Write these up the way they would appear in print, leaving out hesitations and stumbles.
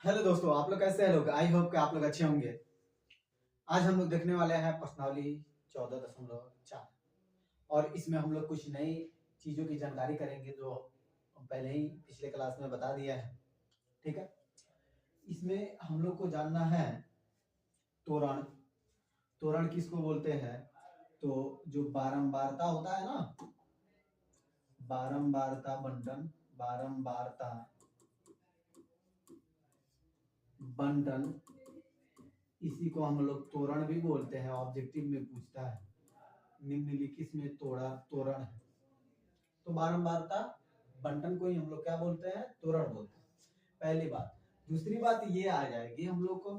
Hello दोस्तों, आप लोग कैसे हैं? लोग आई होप कि आप लोग अच्छे होंगे। आज हम लोग देखने वाले हैं प्रश्नावली 14.4 और इसमें हम लोग कुछ नई चीजों की जानकारी करेंगे जो हम पहले ही पिछले क्लास में बता दिया है। ठीक है, इसमें हम लोग को जानना है तोरण। तोरण किसको बोलते हैं? तो जो बारंबारता होता है ना, बारंबारता बंटन, बारंबारता बंटन, इसी को हम लोग तोरण भी बोलते हैं। ऑब्जेक्टिव में पूछता है निम्नलिखित में तोड़ा तोरण है, तो बारंबारता बंटन को ही हम लोग क्या बोलते हैं? तोरण बोलते हैं। पहली बात। दूसरी बात ये आ जाएगी हम लोग को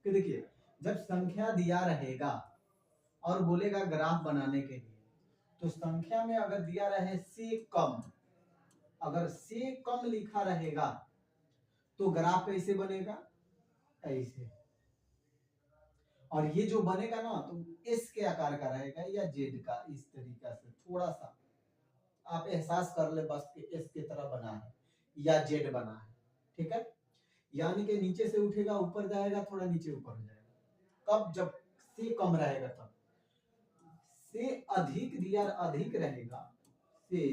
कि देखिए, जब संख्या दिया रहेगा और बोलेगा ग्राफ बनाने के लिए, तो संख्या में अगर दिया रहे से कम, अगर से कम लिखा रहेगा तो ग्राफ कैसे बनेगा? ऐसे। और ये जो बनेगा ना, तो एस के आकार का रहेगा या जेड का, इस तरीका से थोड़ा सा आप एहसास कर ले बस कि एस की तरह बना है या जेड बना है। ठीक है, यानी कि नीचे से उठेगा ऊपर जाएगा, थोड़ा नीचे ऊपर हो जाएगा। कब? जब से कम रहेगा तब। से अधिक दिया, अधिक रहेगा, से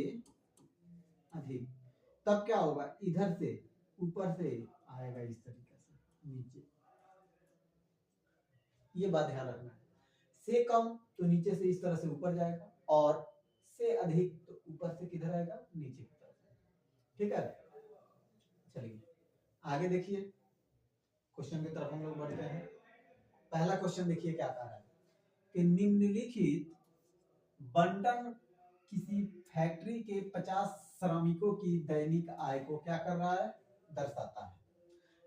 अधिक, तब क्या होगा? इधर से ऊपर से आएगा इस तरीके से नीचे। ये बात ध्यान रखना है। से कम तो नीचे से इस तरह से ऊपर जाएगा, और से अधिक तो ऊपर से किधर आएगा? नीचे की तरफ। ठीक है, चलिए आगे देखिए, क्वेश्चन की तरफ हम लोग बढ़ते हैं। पहला क्वेश्चन देखिए क्या कह रहा है कि निम्नलिखित बंटन किसी फैक्ट्री के 50 श्रमिकों की दैनिक आय को क्या कर रहा है? दर्शाता है।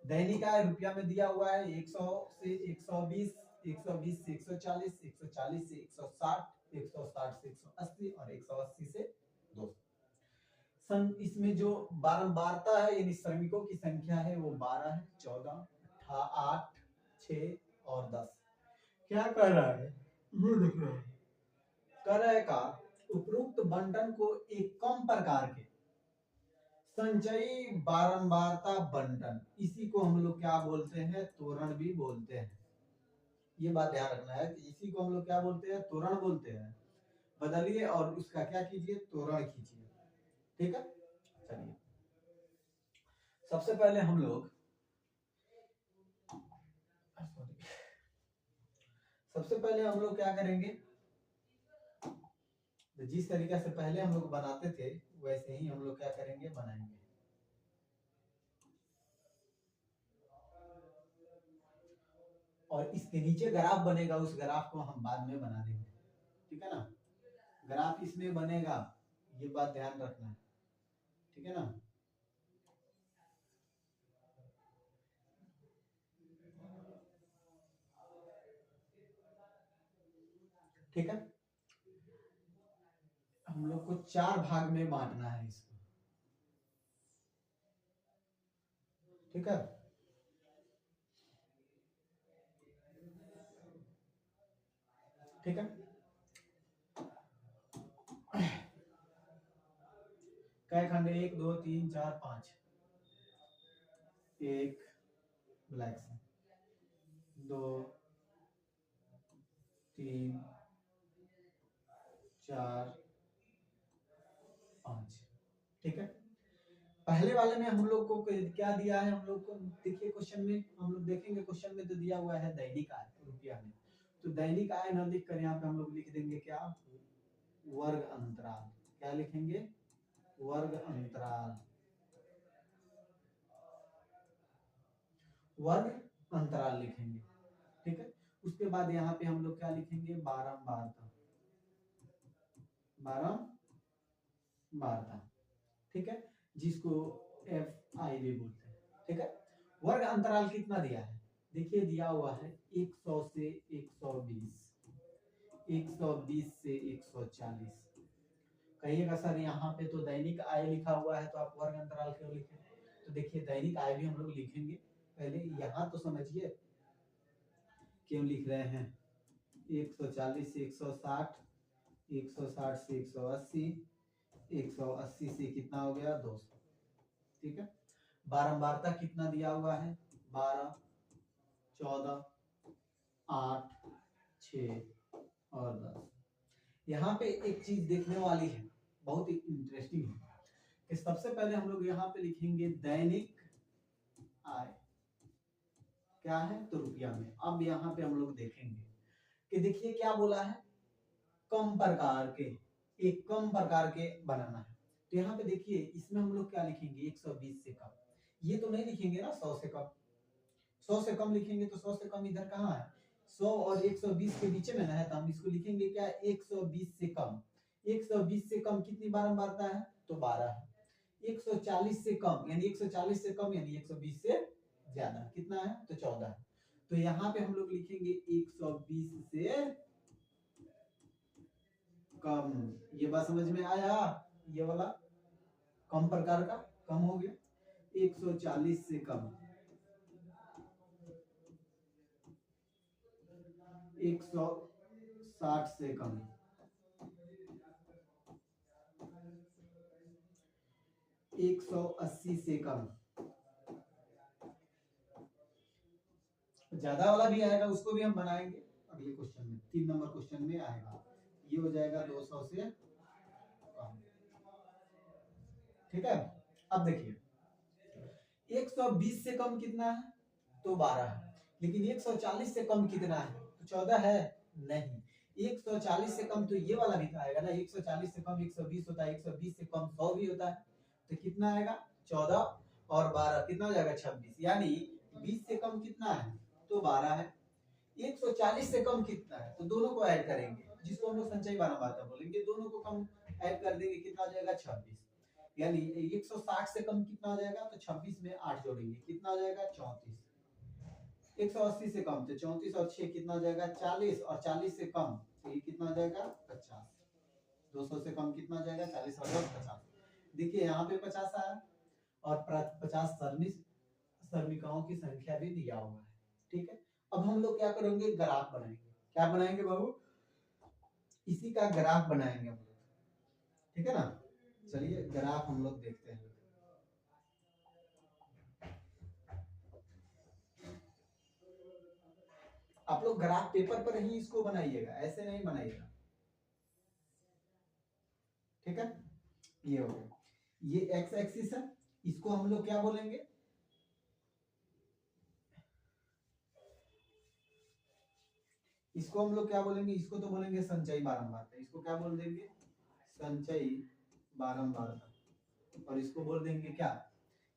दैनिक आय रुपया में दिया हुआ है 100 से 120, 120 से 140, 140 से 160, 160 से 180 और 180 से 200। इसमें जो बारंबारता है यानी श्रमिकों की संख्या है वो 12 है, 14, 8, 6 और 10। क्या कर रहा है? ये देख रहा है। कर रहा है का उपरोक्त बंटन को एक कम प्रकार के संचयी बारंबारता बंटन, इसी को हम लोग क्या बोलते हैं? तोरण भी बोलते हैं। ये बात ध्यान रखना है कि इसी को हम लोग क्या बोलते हैं? तोरण बोलते हैं। बदलिए और उसका क्या कीजिए? तोरण कीजिए। ठीक है, चलिए सबसे पहले हम लोग क्या करेंगे? तो जिस तरीके से पहले हम लोग बनाते थे वैसे ही हम लोग क्या करेंगे? बनाएंगे। और इसके नीचे ग्राफ बनेगा, उस ग्राफ को हम बाद में बना देंगे। ठीक है ना, ग्राफ इसमें बनेगा, ये बात ध्यान रखना है। ठीक है ना, ठीक है। हम लोग को 4 भाग में बांटना है इसको। ठीक है, ठीक है। कै खंड? 1 2 3 4 5। एक ब्लैक से, 2 3 4 5। ठीक है, पहले वाले में हम लोग को क्या दिया है? हम लोग को देखिए क्वेश्चन में, हम लोग देखेंगे क्वेश्चन में तो दिया हुआ है दैनिक आय रुपया में। तो दैनिक आय न लिख कर यहाँ पे हम लोग लिख देंगे क्या? वर्ग अंतराल। क्या लिखेंगे? वर्ग अंतराल, वर्ग अंतराल लिखेंगे। ठीक है, उसके बाद यहाँ पे हम लोग क्या लिखेंगे? बारंबारता, बारंबारता। ठीक है, जिसको एफ आई भी बोलते हैं। ठीक है, वर्ग अंतराल कितना दिया है? देखिए दिया हुआ है 100 से 120, 120 से 140। कहिएगा सर यहाँ पे तो दैनिक आय लिखा हुआ है तो आप वर्ग अंतराल क्यों लिखे? तो देखिए दैनिक आय भी हम लोग लिखेंगे, पहले यहाँ तो समझिए क्यों लिख रहे हैं। 140 से 160, 160 से 180, 180 से कितना हो गया? 200। ठीक है, बारंबारता कितना दिया हुआ है, 12, 14, 8, 6 और 10। यहाँ पे एक चीज देखने वाली है, बहुत ही इंटरेस्टिंग है कि सबसे पहले हम लोग यहाँ पे लिखेंगे दैनिक आय, क्या है तो रुपया में। अब यहाँ पे हम लोग देखेंगे कि देखिए क्या बोला है, कम प्रकार के, एक कम प्रकार के बनाना है। तो यहाँ पे देखिए इसमें हम लोग क्या लिखेंगे, 120 से कम। ये तो नहीं लिखेंगे ना 100 से कम, 100 से कम लिखेंगे तो 100 से कम इधर कहाँ है, 100 और 120 के बीच में ना है, तो हम इसको लिखेंगे क्या, 120 से कम। 120 से कम कितनी बारंबारता है, तो 12 है। 140 से कम यानी 140 से कम यानी 120 से ज्यादा कितना है, तो 14 है। तो यहाँ पे हम लोग लिखेंगे 120 से कम। ये बात समझ में आया, ये वाला कम प्रकार का कम हो गया। 140 से कम, 160 से कम, 180 से कम। ज्यादा वाला भी आएगा, उसको भी हम बनाएंगे अगले क्वेश्चन में, 3 नंबर क्वेश्चन में आएगा। ये हो जाएगा 200 से कम, ठीक है। अब देखिए 120 से कम कितना है, तो 12 है। लेकिन 140 से कम कितना है, तो 14 है, नहीं। 140 से कम तो ये वाला भी तो आएगा ना, 140 से कम 120 होता है, 120 से कम 100 भी होता है। तो कितना आएगा, 14 और 12 कितना हो जाएगा, 26। यानी 20 से कम कितना है, तो 12 है। 140 से कम कितना है, तो दोनों को ऐड करेंगे, जिसको हम लोग संचयी बारंबारता बोलेंगे, दोनों को कम ऐड कर देंगे, कितना हो जाएगा, 26। यानी 160 से कम कितना हो जाएगा, तो 26 में 8 जोड़ेंगे, कितना हो जाएगा, 34। 180 से कम तो 34 और 6 कितना हो जाएगा, 40, और 40 से कम तो ये कितना हो जाएगा, 50। 200 से कम कितना हो जाएगा, 40 और 50। देखिए यहाँ पे 50 आया और 50 श्रमिकों की संख्या भी दिया हुआ है, ठीक है। अब हम लोग क्या करेंगे, ग्राफ बनाएंगे। क्या बनाएंगे बाबू, इसी का ग्राफ बनाएंगे हम लोग, ठीक है ना। चलिए ग्राफ हम लोग देखते हैं। आप लोग ग्राफ पेपर पर ही इसको बनाइएगा, ऐसे नहीं बनाइएगा, ठीक है। ये हो गया, ये एक्स एक्सिस है, इसको हम लोग क्या बोलेंगे, इसको हम लोग क्या बोलेंगे, इसको तो बोलेंगे संचयी बारंबारता। इसको क्या बोल देंगे, संचयी बारंबारता। और इसको बोल देंगे क्या,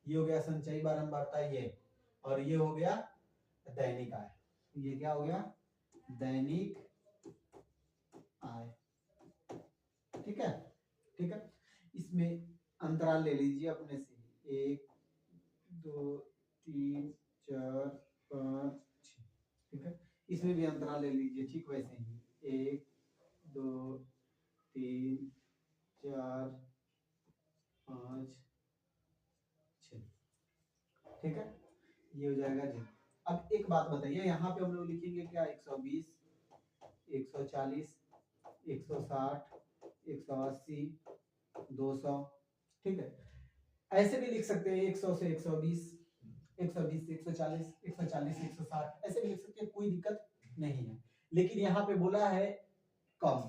ये हो गया संचयी बारंबारता ये, और ये हो गया दैनिक आय। ये क्या हो गया, दैनिक आय, ठीक है। ठीक है, इसमें अंतराल ले लीजिए अपने से, 1 2 3 4 5 6, ठीक है। इसमें भी अंतराल ले लीजिए, ठीक वैसे ही 1 2 3 4 5 6, ठीक है। ये हो जाएगा जी। अब एक बात बताइए, यहाँ पे हम लोग लिखेंगे क्या, 120 140 160 180 200, ठीक है। ऐसे भी लिख सकते हैं 100 से 120 120 से 140 140 से 160, ऐसे भी लिख सकते हैं, कोई दिक्कत नहीं है। लेकिन यहाँ पे बोला है कम,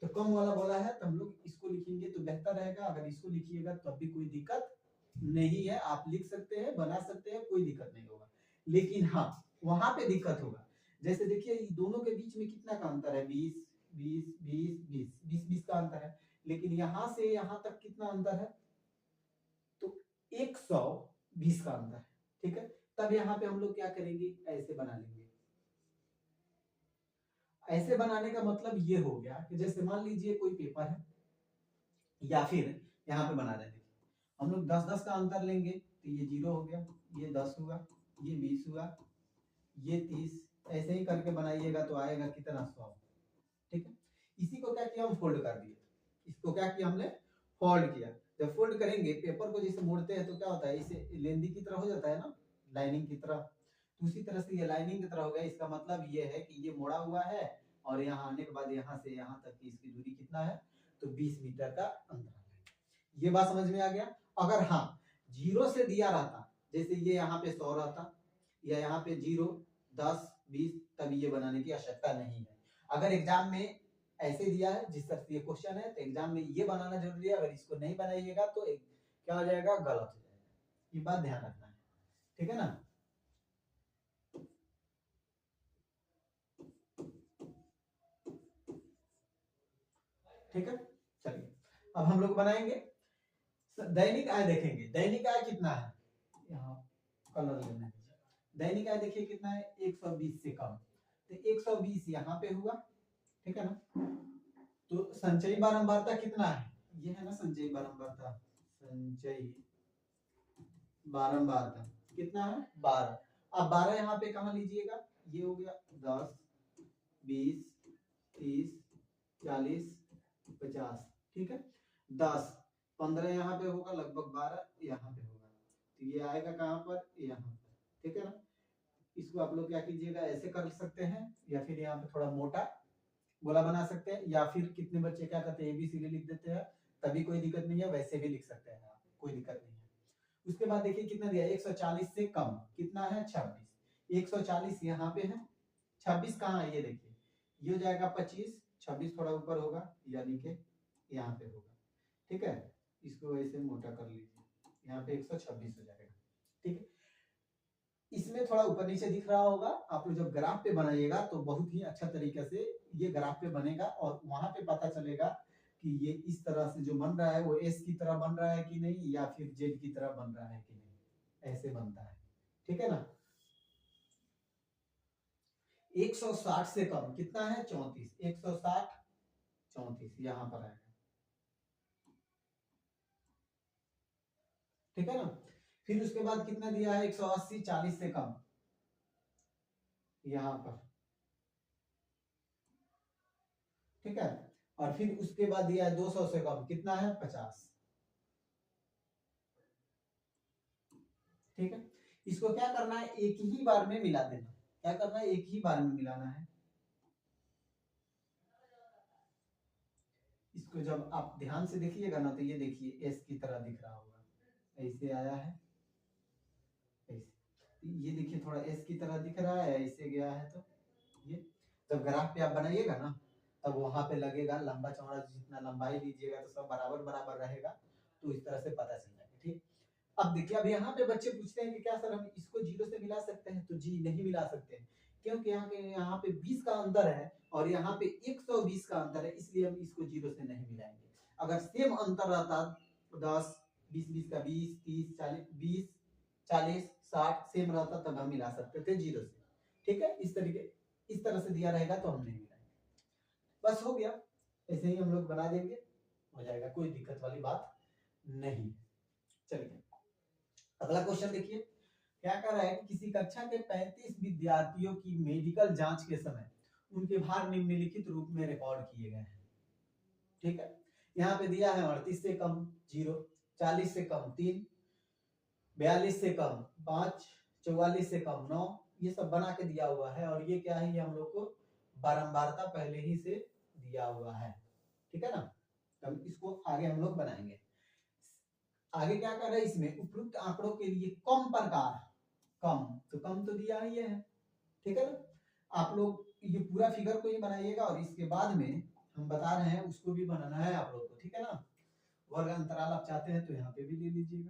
तो कम वाला बोला है तो हम लोग इसको लिखेंगे तो बेहतर रहेगा। अगर इसको लिखिएगा तब भी कोई दिक्कत नहीं है, आप लिख सकते हैं, बना सकते हैं, कोई दिक्कत नहीं होगा। लेकिन हाँ वहां पे दिक्कत होगा, जैसे देखिए दोनों के बीच में कितना का अंतर है, 20 20 20 20 20 20 का अंतर है। लेकिन यहाँ से यहाँ तक कितना अंतर है, तो 120 का अंतर है, ठीक है। तब यहाँ पे हम लोग क्या करेंगे, ऐसे बना लेंगे। ऐसे बनाने का मतलब ये हो गया कि जैसे मान लीजिए कोई पेपर है, या फिर यहाँ पे बना देंगे हम लोग 10-10 का अंतर लेंगे, तो ये 0 हो गया, ये 10 हुआ, ये 20 हुआ, ये 30, ऐसे ही करके बनाइएगा तो आएगा कितना, 100, ठीक है। इसी को क्या किया, हम फोल्ड कर दिए। इसको क्या किया हमने, फोल्ड किया। जब फोल्ड करेंगे पेपर को, जैसे मोड़ते हैं तो क्या होता है, इसे लेंदी की तरह हो जाता है ना, लाइनिंग की तरह, तो उसी तरह से ये लाइनिंग की तरह हो गया। इसका मतलब ये है कि ये मोड़ा हुआ है, और यहाँ आने के बाद यहाँ से यहाँ तक की इसकी दूरी कितना है, तो 20 मीटर का अंतर है। ये बात समझ में आ गया। अगर हाँ 0 से दिया रहता, जैसे ये यहाँ पे 100 रहता या यहाँ पे 0, 10, 20, तब ये बनाने की आवश्यकता नहीं है। अगर एग्जाम में ऐसे दिया है जिस तरह से ये क्वेश्चन है तो एग्जाम में ये बनाना जरूरी है। अगर इसको नहीं बनाइएगा तो क्या हो जाएगा, गलत हो जाएगा। ये बात ध्यान रखना है, ठीक है ना। ठीक है, चलिए अब हम लोग बनाएंगे दैनिक आय। देखेंगे दैनिक आय कितना है, यहाँ कलर लेना है। दैनिक आय देखिए कितना है, 120 से कम। तो 120 यहाँ पे हुआ, ठीक है ना। तो संचयी बारंबारता कितना है, ये है ना संचयी बारंबारता। संचयी बारंबारता कितना है, 12। अब 12 यहाँ पे कहाँ लीजिएगा, ये हो गया 10, 20, 30, 40, 50, ठीक है। 10, 15 यहाँ पे होगा, लगभग 12 यहाँ पे होगा। तो ये आएगा कहाँ पर, यहाँ पर, ठीक है ना। इसको आप लोग क्या कीजिएगा, ऐसे कर सकते हैं या फिर यहाँ पे थोड़ा मोटा गोला बना सकते हैं, या फिर कितने बच्चे क्या करते हैं ABCD लिख देते हैं, तभी कोई दिक्कत नहीं है, वैसे भी लिख सकते हैं आप, कोई दिक्कत नहीं है। उसके बाद देखिए कितना दिया, 140 से कम कितना है, 26। 140 यहाँ पे है, 26 कहाँ है, ये देखिए ये हो जाएगा 25, 26 थोड़ा ऊपर होगा यानी कि यहाँ पे होगा, ठीक है। इसको ऐसे मोटा कर लीजिए, यहाँ पे 126 हो जाएगा, ठीक है। इसमें थोड़ा ऊपर नीचे दिख रहा होगा, आप लोग जब ग्राफ पे बनाइएगा तो बहुत ही अच्छा तरीके से ये ग्राफ पे बनेगा और वहां पे पता चलेगा कि ये इस तरह से जो बन रहा है वो S की तरह बन रहा है कि नहीं, या फिर Z की तरह बन रहा है कि नहीं, ऐसे बनता है, ठीक है ना। 160 से कम कितना है, 34। 160, 34 यहाँ पर आएगा, ठीक है ना। फिर उसके बाद कितना दिया है, 180, 40 से कम यहाँ पर, ठीक है। और फिर उसके बाद दिया है 200 से कम कितना है, 50, ठीक है। इसको क्या करना है, एक ही बार में मिला देना। क्या करना है, एक ही बार में मिलाना है। इसको जब आप ध्यान से देखिएगा ना तो ये देखिए S की तरह दिख रहा होगा, ऐसे आया है, ऐसे ये देखिए थोड़ा S की तरह दिख रहा है, ऐसे गया है। तो ये जब ग्राफ पे आप बनाइएगा ना तब वहां पे लगेगा लंबा चौड़ा, जितना लंबाई लीजिएगा तो सब बराबर बराबर रहेगा, तो इस तरह से पता चल जाएगा, ठीक। अब देखिए, अब यहाँ पे बच्चे पूछते हैं कि क्या सर हम इसको 0 से मिला सकते हैं, तो जी नहीं मिला सकते हैं, क्योंकि यहाँ पे 20 का अंतर है और यहाँ पे 120 का अंतर है, इसलिए हम इसको 0 से नहीं मिलाएंगे। अगर सेम अंतर रहता 10, 20, 20 का 20, 30, 40, 20, 40, 60 सेम रहता तब हम मिला सकते थे 0 से, ठीक है। इस तरह से दिया रहेगा तो हम नहीं मिलाएंगे, बस हो गया। ऐसे ही हम लोग बना देंगे, हो जाएगा, कोई दिक्कत वाली बात नहीं। चलिए अगला क्वेश्चन देखिए, क्या कर रहा है कि किसी कक्षा के 35 विद्यार्थियों की मेडिकल जांच के समय उनके भार निम्नलिखित रूप में रिकॉर्ड किए गए हैं, ठीक है। यहाँ पे दिया है 38 से कम 0, 40 से कम 3, 42 से कम 5, 44 से कम 9, ये सब बना के दिया हुआ है। और ये क्या है, ये हम लोग को बारंबारता पहले ही से दिया हुआ है, ठीक है ना। तो इसको आगे हम लोग बनाएंगे। आगे क्या कर रहे हैं, इसमें उपयुक्त आंकड़ों के लिए कम प्रकार, कम तो दिया ही है, ठीक है ना। आप लोग ये पूरा फिगर को ही बनाइएगा और इसके बाद में हम बता रहे हैं उसको भी बनाना है आप लोग को, ठीक है ना। वर्ग अंतराल आप चाहते हैं तो यहाँ पे भी ले लीजिएगा,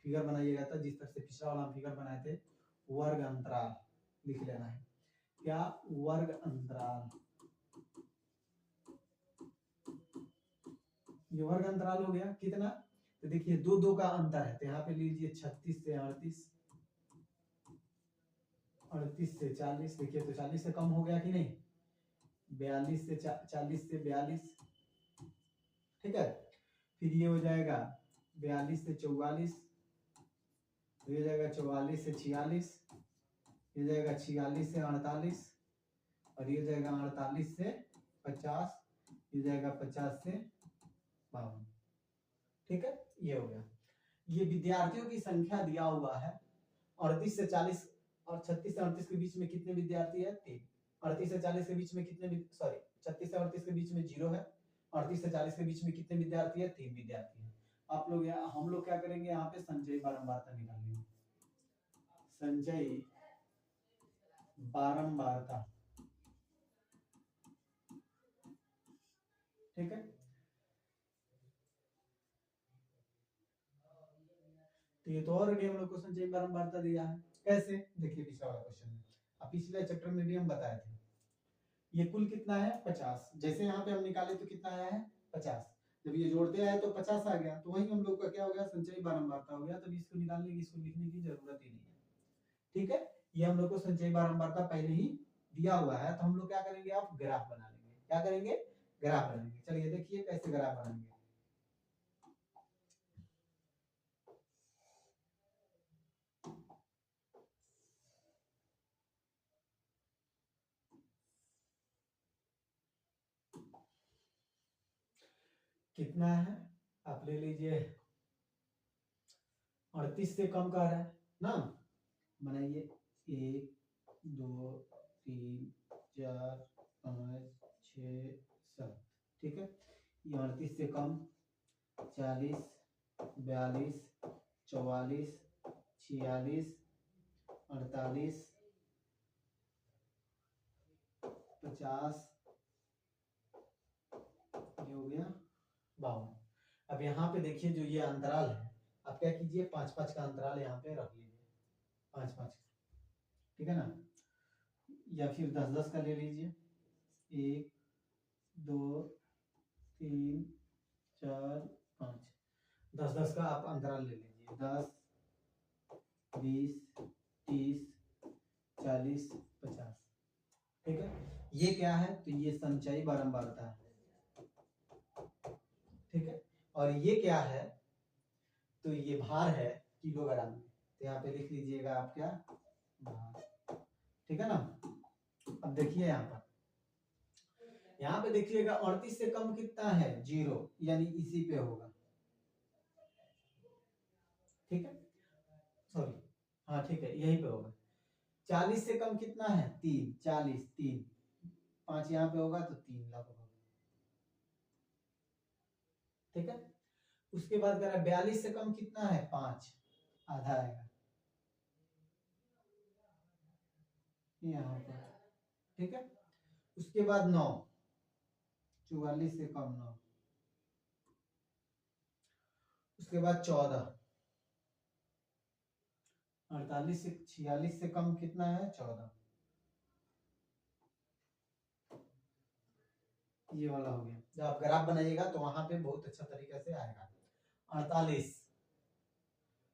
फिगर बनाइएगा। तो जिस तरह से पिछला वाला फिगर बनाए थे, वर्ग अंतराल लिख लेना है, क्या वर्ग अंतराल, ये वर्ग अंतराल हो गया कितना, तो देखिए 2 2 का अंतर है, तो यहाँ पे लीजिए 36 से 38, 38 से 40, देखिए तो 40 से कम हो गया कि नहीं, 42 से 40 से 42, ठीक है। फिर ये हो जाएगा 42 से 44, ये हो जाएगा 44 से 46, ये जाएगा 46 से 48, और ये जाएगा 48 से 50, ये जाएगा 50 से 52, ठीक है। ये हो गया। ये विद्यार्थियों की संख्या दिया हुआ है, 38 से 40 और 36 से 38 के बीच में कितने विद्यार्थी है, 3। 38 से 40 के बीच में कितने, सॉरी 36 से 38 के बीच में 0 है, 38 से 40 के बीच में कितने विद्यार्थी है, 3 विद्यार्थी है। आप लोग हम लोग क्या करेंगे, यहाँ पे संचयी बारंबारता निकालेंगे। संचयी बारंबारता, ठीक है। तो ये तो ऑलरेडी हम लोग को संचयी बारंबारता दिया है। कैसे, देखिए पिछला वाला क्वेश्चन में, अब पिछले चैप्टर में भी हम बताए थे। ये कुल कितना है 50, जैसे यहाँ पे हम निकाले तो कितना आया है 50, जब ये जोड़ते आए तो 50 आ गया, तो वही हम लोग का क्या हो गया, संचयी बारंबारता हो गया। तब इसको निकालने की, इसको लिखने की जरूरत ही नहीं है, ठीक है। ये हम लोग को संचयी बारंबारता पहले ही दिया हुआ है, तो हम लोग क्या करेंगे, आप ग्राफ बना लेंगे। क्या करेंगे, ग्राफ बनाएंगे। चलिए देखिए कैसे ग्राफ बनाएंगे। कितना है, आप ले लीजिए 38 से कम का रहा है ना, बनाइए 1 2 3 4 5 6 7, ठीक है। ये 38 से कम 40 42 44 46 48 50, ये हो गया 52। अब यहाँ पे देखिए जो ये अंतराल है, आप क्या कीजिए 5-5 का अंतराल यहाँ पे रख लीजिए, 5-5, ठीक है ना, या फिर 10-10 का ले लीजिए, 1 2 3 4 5, 10-10 का आप अंतराल ले लीजिए, 10 20 30 40 50, ठीक है। ये क्या है, तो ये संचयी बारंबारता है, ठीक है। और ये क्या है, तो ये भार है किलोग्राम में, तो यहाँ पे लिख लीजिएगा आप क्या, भार, ठीक है ना। अब देखिए यहाँ पे देखिएगा 38 से कम कितना है 0, यानी इसी पे होगा, ठीक है, सॉरी, हाँ ठीक है यही पे होगा। 40 से कम कितना है 3, 40 3, 5 यहाँ पे होगा तो 3 लगभग, ठीक है। उसके बाद कह रहा है 42 से कम कितना है 5, आधा आएगा यहाँ पर, ठीक है। उसके बाद 9, 44 से कम 9, उसके बाद 14, 48 से 46 से कम कितना है 14, ये वाला हो गया। जब आप ग्राफ बनाइएगा तो वहां पे बहुत अच्छा तरीके से आएगा। 48,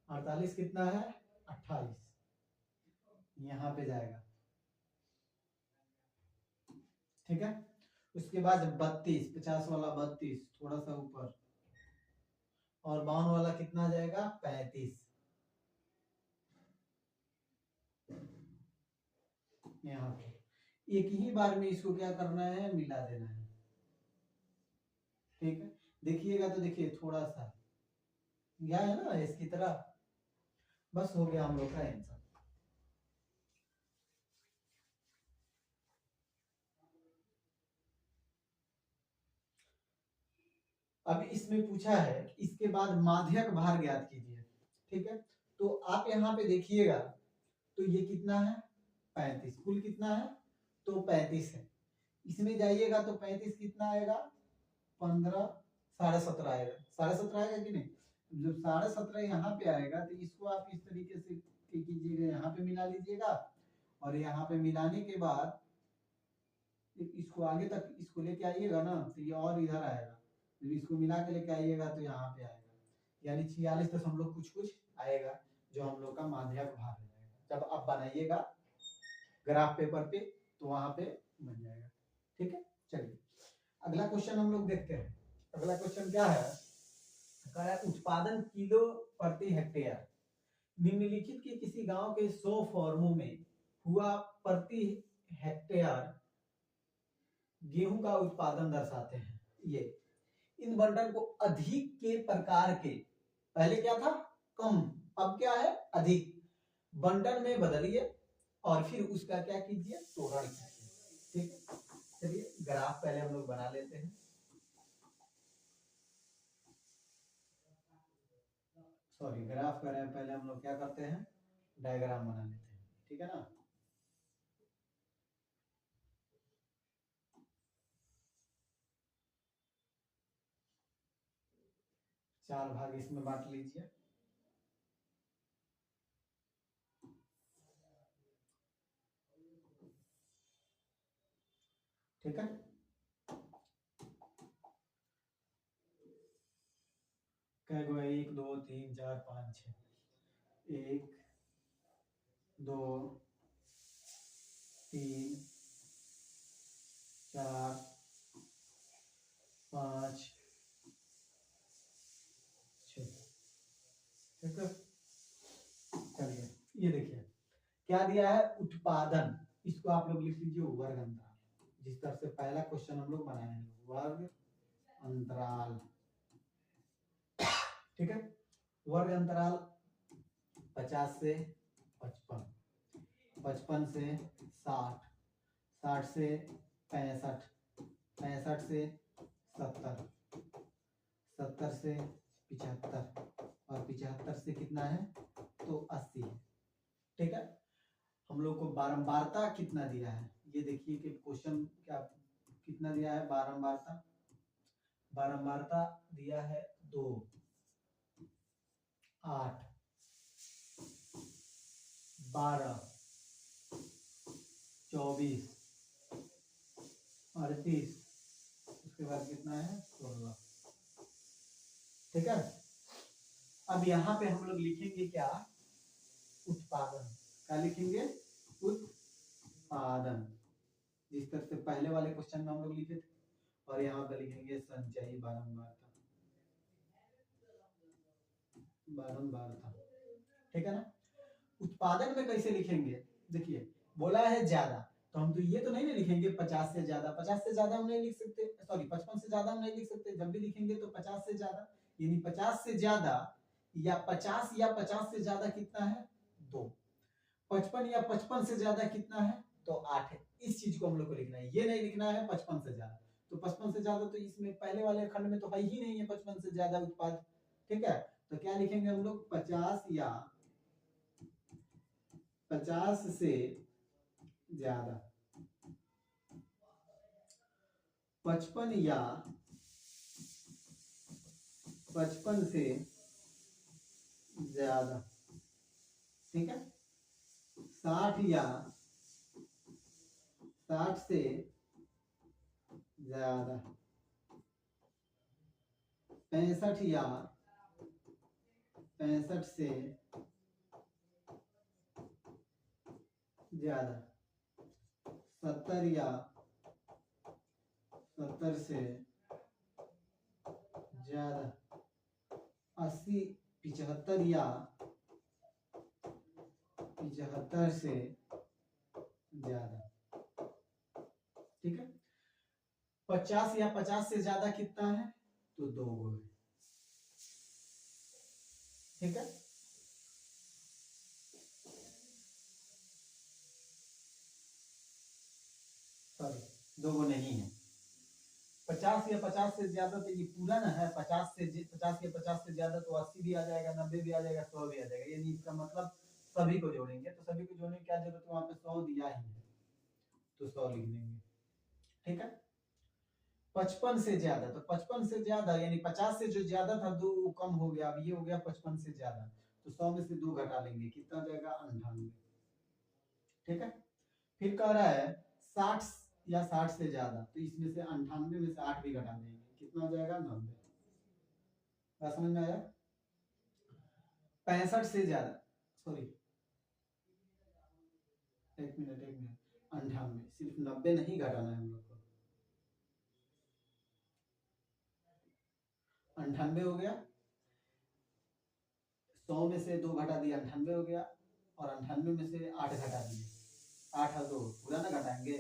48 कितना है 28, यहाँ पे जाएगा, ठीक है। उसके बाद 32, 50 वाला 32 थोड़ा सा ऊपर, और 52 वाला कितना जाएगा 35, यहाँ पे एक ही बार में इसको क्या करना है, मिला देना है, ठीक है। देखिएगा तो देखिए थोड़ा सा गया है ना इसकी तरह, बस हो गया हम लोग का आंसर। अब इसमें पूछा है इसके बाद माध्यक भार ज्ञात कीजिए, ठीक है। तो आप यहाँ पे देखिएगा तो ये कितना है 35, कुल कितना है तो 35 है। इसमें जाइएगा तो 35 कितना आएगा 15, 17.5 आएगा, 17.5 आएगा कि नहीं। जब 17.5 यहाँ पे आएगा तो इसको आप इस तरीके से कीजिएगा, यहाँ पे मिला लीजिएगा, और यहाँ पे मिलाने के बाद इसको आगे तक इसको लेके आइएगा ना तो ये और इधर आएगा, जब इसको मिला के लेके आइएगा तो यहाँ पे आएगा, यानी 46 तक हम लोग कुछ कुछ आएगा, जो हम लोग का माध्यक भार हो जाएगा। जब आप बनाइएगा ग्राफ पेपर पे तो वहां पे बन जाएगा, ठीक है। चलिए अगला क्वेश्चन हम लोग देखते हैं। अगला क्वेश्चन क्या है, कह रहा है उत्पादन किलो प्रति हेक्टेयर निम्नलिखित के किसी गांव के 100 फॉर्मों में हुआ प्रति हेक्टेयर गेहूं का उत्पादन दर्शाते हैं। ये इन बंटन को अधिक के प्रकार के, पहले क्या था कम, अब क्या है अधिक, बंटन में बदलिए और फिर उसका क्या कीजिए तोरण कीजिए, ठीक है। चलिए ग्राफ पहले हम लोग बना लेते हैं। सॉरी ग्राफ कर रहे हैं, पहले हम लोग क्या करते हैं, डायग्राम बना लेते हैं, ठीक है ना। चार भाग इसमें बांट लीजिए। ठीक है, क्या गो, 1 2 3 4 5 6, 1 2 3 4 5 6। ठीक है, चलिए ये देखिए क्या दिया है, उत्पादन, इसको आप लोग लिख लीजिए वर्ग अंतराल, जिस तरह से पहला क्वेश्चन हम लोग बनाए हैं, वर्ग अंतराल। ठीक है, वर्ग अंतराल 50 से 55, 55 से 60, 60 से 65, 65 से 70, 70 से 75, और 75 से कितना है, तो 80 है। ठीक है, हम लोग को बारंबारता कितना दिया है, ये देखिए कि क्वेश्चन क्या कितना दिया है, बारंबारता, बारंबारता दिया है 2, 8, 12, 24, 38, उसके बाद कितना है, 16। ठीक है, अब यहाँ पे हम लोग लिखेंगे क्या, उत्पादन, क्या लिखेंगे, उत्पादन, जिस तरह से पहले वाले क्वेश्चन में हम लोग लिखे थे, और यहाँ पे लिखेंगे संचयी बारंबारता, बारंबारता। ठीक है ना, उत्पादन में कैसे लिखेंगे, देखिए बोला है ज्यादा, तो हम तो ये तो नहीं ना लिखेंगे 50 से ज्यादा, 50 से ज्यादा हम नहीं लिख सकते, सॉरी 55 से ज्यादा हम नहीं लिख सकते, जब भी लिखेंगे तो 50 से ज्यादा, यानी 50 से ज्यादा या 50 या 50 से ज्यादा कितना है, 2, 55 या 55 से ज्यादा कितना है, तो 8 है। इस चीज को हम लोग को लिखना है, ये नहीं लिखना है 55 से ज्यादा, तो 55 से ज्यादा तो इसमें पहले वाले खंड में तो है ही नहीं है 55 से ज्यादा उत्पाद। ठीक है, तो क्या लिखेंगे हम लोग, 50 या 50 से ज्यादा, 55 या 55 से ज्यादा। ठीक है, 60 या 60 से ज्यादा, 65 या 65 से ज्यादा, 70 या 70 से ज्यादा, 80, 75 या 75 से ज्यादा। ठीक है, 50 या 50 से ज्यादा कितना है, तो 2 है। ठीक है, सॉरी 2 नहीं है, 50 या 50 से ज्यादा तो ये पूरा ना है, 50 या 50 से ज्यादा तो 80 भी आ जाएगा, 90 भी आ जाएगा, 100 भी आ जाएगा, यानी इसका मतलब सभी को जोड़ेंगे, तो सभी को जोड़ने की क्या जरूरत है, वहां पे 100 दिया ही है, तो 100 लिख देंगे। ठीक है, 55 से ज्यादा, तो 55 से ज्यादा यानी 50 से जो ज्यादा था 2 कम हो गया, अब ये हो गया 55 से ज्यादा, तो 100 में से 2 घटा लेंगे, कितना जाएगा, 98। ठीक है, फिर कह रहा है 60 या 60 से ज्यादा, तो इसमें से 98 में से 8 भी घटा देंगे, कितना हो जाएगा, 90। बात समझ में आया, 65 से ज्यादा, सॉरी एक मिनट 98, सिर्फ 90 नहीं घटाना है हम लोग को, 98 हो गया, 100 में से 2 घटा दिया, 98 हो गया, और 98 में से 8 घटा दिए, 8 और 2 पूरा ना घटाएंगे,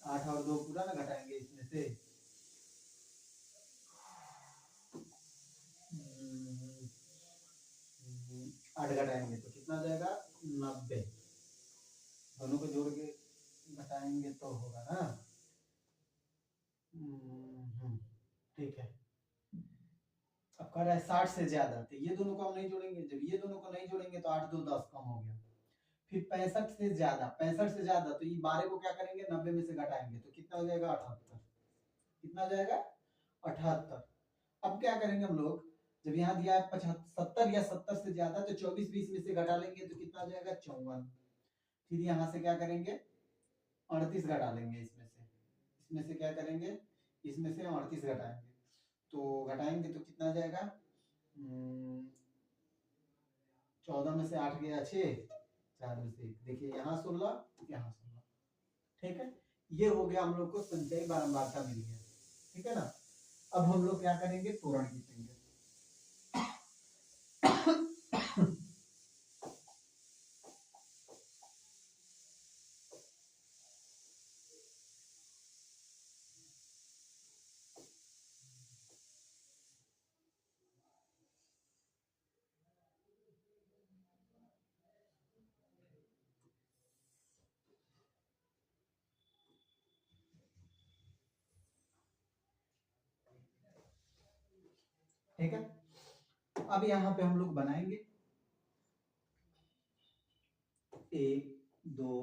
8 और 2 पूरा ना घटाएंगे, इसमें से 8 घटाएंगे तो कितना हो जाएगा, 90, दोनों को जोड़ के घटाएंगे तो होगा ना। ठीक है, अब कह रहा है 60 से ज्यादा, तो ये दोनों को हम नहीं जोड़ेंगे, जब ये दोनों को नहीं जोड़ेंगे तो 8 2 10 कम हो गया। फिर 65 से ज्यादा, 65 से ज्यादा तो ये 12 को क्या करेंगे 90 में से घटाएंगे तो कितना हो जाएगा 78। कितना हो जाएगा 78। अब क्या करेंगे हम लोग, जब यहाँ दिया है 75 या 70 से ज्यादा तो 24 20 में से घटा लेंगे तो कितना हो जाएगा 54। फिर यहाँ से क्या करेंगे 38 घटा लेंगे, इसमें से क्या करेंगे, इसमें से 38 घटाएंगे, तो घटाएंगे तो कितना आ जाएगा 14 में से 8 गया 6, 4 में से 1, देखिए यहाँ 16 यहाँ 16। ठीक है, ये हो गया हम लोग को संचयी बारंबारता मिल गया। ठीक है ना, अब हम लोग क्या करेंगे पूरण खींचेंगे। ठीक है, अब यहाँ पे हम लोग बनाएंगे 1 2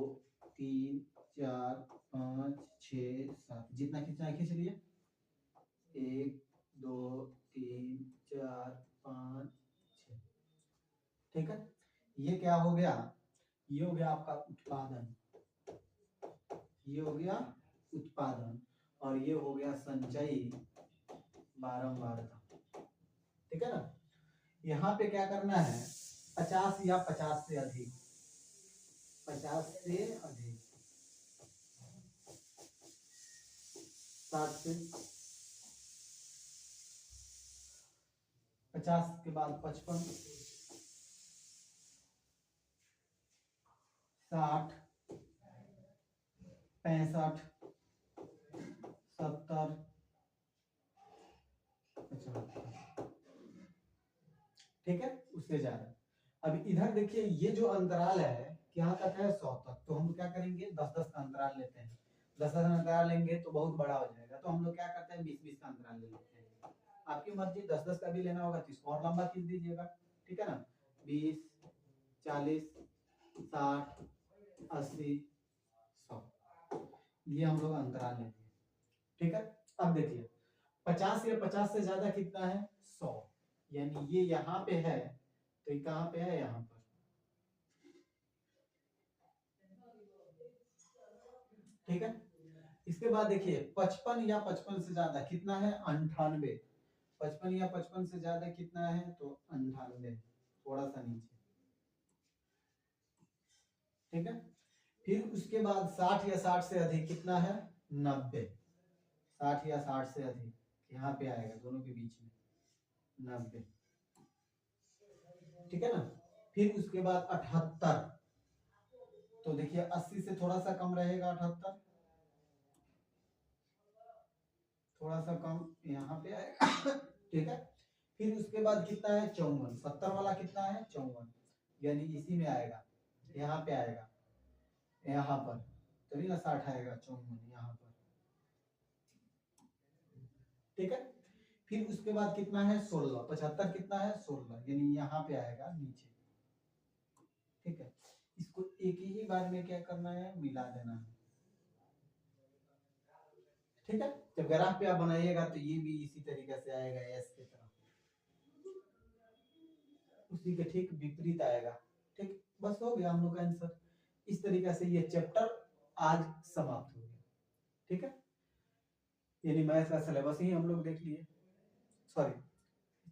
3 4 5 6 7, जितना खींचना है खींच लिए। 1 2 3 4 5 6। ठीक है, ये क्या हो गया, ये हो गया आपका उत्पादन, ये हो गया उत्पादन, और ये हो गया संचयी बारंबारता। ठीक है ना, यहाँ पे क्या करना है 50 या 50 से अधिक, 50 से अधिक, 60 से 50 के बाद 55 60 65 70 75। ठीक है, उससे ज्यादा। अब इधर देखिए ये जो अंतराल है क्या तक है 100 तक, तो हम क्या करेंगे 10 10 का अंतराल लेते हैं। 10 10 अंतराल लेंगे तो बहुत बड़ा हो जाएगा, तो हम लोग क्या करते हैं 20 20 का अंतराल ले लेते हैं। आपकी मर्जी 10 10 का भी लेना होगा तो इसको और लंबा खींच दीजिएगा। ठीक है ना, 20 40 60 80 100, ये हम लोग अंतराल लेते हैं। ठीक है, अब देखिए 50 या 50 से ज्यादा कितना है 100, यानी ये यहाँ पे है, तो ये कहाँ पे है यहाँ पर। ठीक है, इसके बाद देखिए 55 या 55 से ज्यादा कितना है 98। 55 या 55 से ज्यादा कितना है तो 98, थोड़ा सा नीचे। ठीक है, फिर उसके बाद 60 या 60 से अधिक कितना है 90। 60 या 60 से अधिक यहाँ पे आएगा दोनों के बीच में 90। ठीक है ना, फिर उसके बाद 78, तो देखिए 80 से थोड़ा सा कम रहेगा 78, थोड़ा सा कम यहाँ पे आएगा। ठीक है, फिर उसके बाद कितना है 54, 70 वाला कितना है 54, यानी इसी में आएगा, यहाँ पे आएगा, यहाँ पर तभी ना 60 आएगा 54 यहाँ पर। ठीक है, फिर उसके बाद कितना है 16, 75 कितना है 16, यानी यहाँ पे आएगा नीचे। ठीक है, इसको एक ही बार में क्या करना है मिला देना है। ठीक है, जब ग्राफ पे आप बनाइएगा तो ये भी इसी तरीके से आएगा एस की तरह, उसी के ठीक विपरीत आएगा। ठीक, बस हो गया हम लोग का आंसर। इस तरीके से ये चैप्टर आज समाप्त हो गया। ठीक है, यानी मैथ का सिलेबस ही हम लोग देख लिए, सॉरी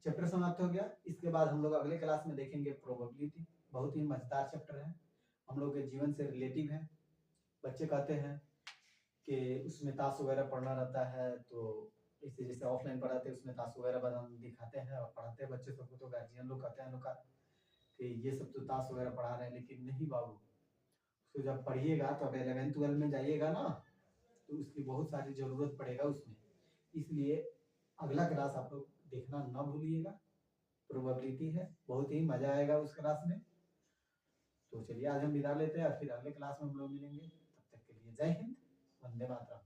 चैप्टर समाप्त हो गया। इसके बाद हम लोग अगले क्लास में देखेंगे प्रोबेबिलिटी, बहुत ही मजेदार चैप्टर है, हम लोग के जीवन से रिलेटिव है। बच्चे कहते हैं कि उसमें ताश वगैरह पढ़ना रहता है, तो इसे जैसे ऑफलाइन पढ़ाते हैं उसमें ताश वगैरह बना दिखाते हैं और पढ़ाते हैं बच्चे सबको, तो गार्जियन लोग कहते हैं लोग का कि ये सब तो ताश वगैरह पढ़ा रहे हैं, लेकिन नहीं बाबू, उसको जब पढ़िएगा तो अब 11 12 में जाइएगा ना तो उसकी बहुत सारी जरूरत पड़ेगा उसमें, इसलिए अगला क्लास आप लोग देखना ना भूलिएगा। प्रोबेबिलिटी है, बहुत ही मजा आएगा उस क्लास में। तो चलिए आज हम विदा लेते हैं और फिर अगले क्लास में हम लोग मिलेंगे, तब तक के लिए जय हिंद, वंदे मातरम।